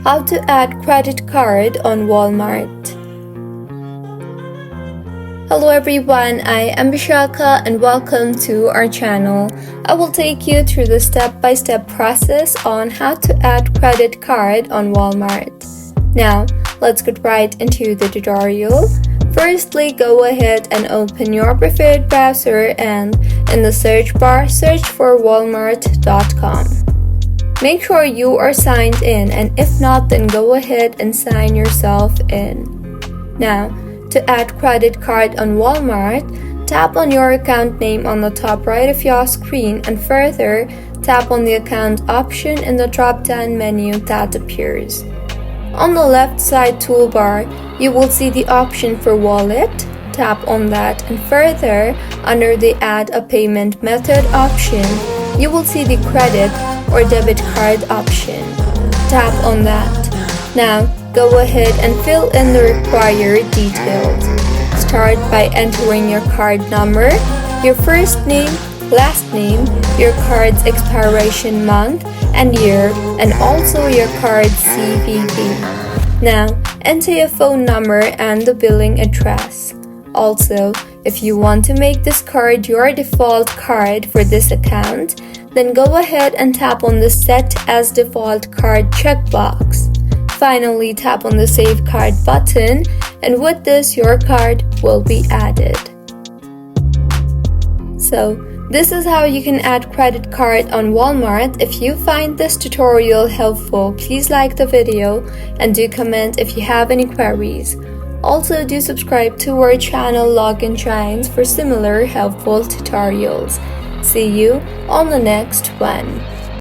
How to add credit card on Walmart. Hello everyone, I am Bishaka and welcome to our channel. I will take you through the step-by-step process on how to add credit card on Walmart. Now, let's get right into the tutorial. Firstly, go ahead and open your preferred browser and in the search bar, search for walmart.com. Make sure you are signed in, and if not, then go ahead and sign yourself in. Now, to add credit card on Walmart, tap on your account name on the top right of your screen and further tap on the account option in the drop-down menu that appears. On the left side toolbar, you will see the option for wallet. Tap on that and further, under the add a payment method option, you will see the credit or debit card option. Tap on that. Now, go ahead and fill in the required details. Start by entering your card number, your first name, last name, your card's expiration month and year, and also your card's CVV. Now, enter your phone number and the billing address. Also, if you want to make this card your default card for this account, then go ahead and tap on the Set as Default Card checkbox. Finally, tap on the Save Card button, and with this, your card will be added. So, this is how you can add credit card on Walmart. If you find this tutorial helpful, please like the video and do comment if you have any queries. Also, do subscribe to our channel Login Shines for similar helpful tutorials. See you on the next one.